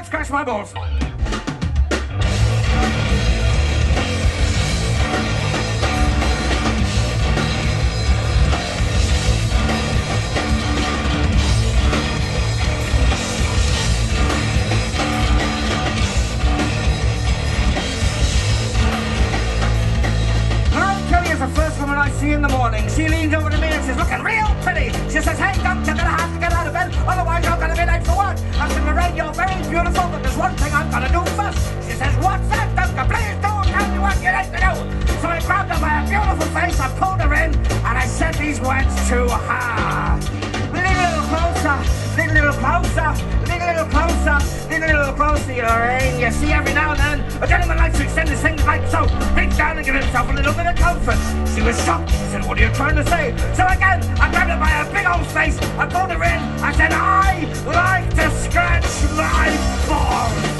can't scratch my balls. I see in the morning. She leans over to me and she's looking real pretty. She says, hey, Tump, you're gonna have to get out of bed, otherwise you're gonna be late for work. I said, Lorraine, you're very beautiful, but there's one thing I've gotta do first. She says, what's that, Tump? Please do tell me what you need to do. So I grabbed her by a beautiful face, I pulled her in, and I said these words to her. Lean a little closer, lean a little closer, lean a little closer, lean a little closer, Lorraine. You see, every now and then, a gentleman likes to extend his things like so. Reach down and give himself a little bit of comfort. She was shocked. She said, what are you trying to say? So again, I grabbed her by her big old face. I pulled her in. I said, I like to scratch my balls.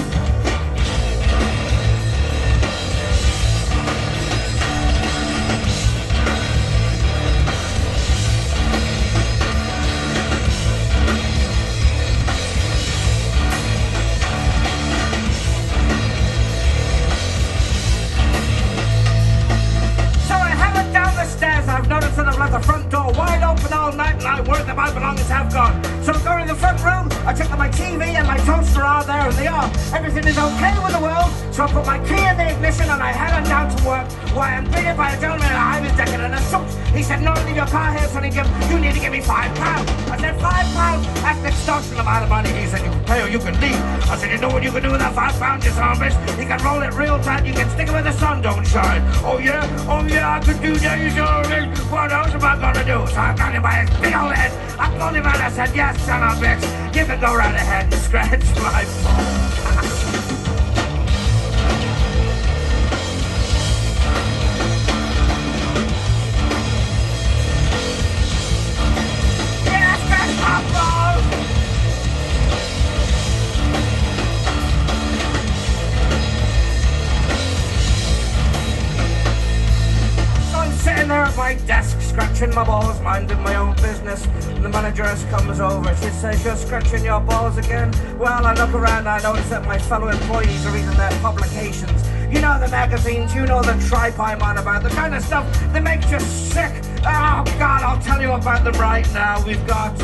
I've noticed that I've left the front door wide open all night, and I'm worried that my belongings have gone. So I go to the front room, I check that my TV and my toaster are there, and they are. Everything is okay with the world, so I put my key in the ignition and I head on down to work, where I'm greeted by a gentleman in a high-vis jacket and a suit. He said, no, leave your car here, so you need to give me £5. I said, £5? That's an extortionate amount of money. He said, you can pay or you can leave. I said, you know what you can do with that £5, you son of a bitch? You can roll it real tight, you can stick it where the sun don't shine. Oh yeah, I could do that, you son of a bitch. What else am I gonna do? So I got him by his big old head. I pulled him out, I said, yes, son of a bitch, you can go right ahead and scratch my balls. Sitting there at my desk, scratching my balls, minding my own business. And the manageress comes over. She says, you're scratching your balls again? Well, I look around, I notice that my fellow employees are reading their publications. You know the magazines, you know the tripe I'm on about, the kind of stuff that makes you sick. Oh, God, I'll tell you about them right now. We've got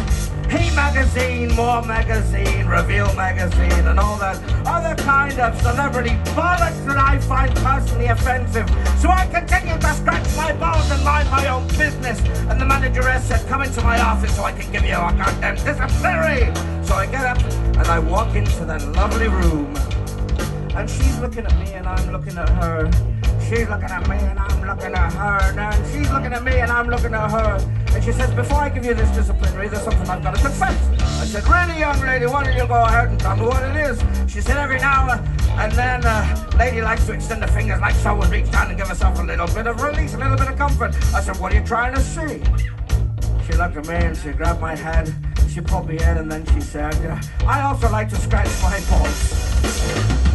Heat Magazine, More Magazine, Reveal Magazine, and all that other kind of celebrity bollocks that I find personally offensive. So I continue to scratch my balls and mind my own business. And the manageress said, come into my office so I can give you a goddamn disciplinary. So I get up and I walk into that lovely room. And she's looking at me and I'm looking at her. She's looking at me and I'm looking at her. And she's looking at me and I'm looking at her. And she says, before I give you this disciplinary, there's something I've got to confess. I said, really, young lady, why don't you go ahead and tell me what it is? She said, every now and then a lady likes to extend her fingers like so and reach down and give herself a little bit of release, a little bit of comfort. I said, what are you trying to say? She looked at me and she grabbed my head. She pulled me in and then she said, I also like to scratch my balls.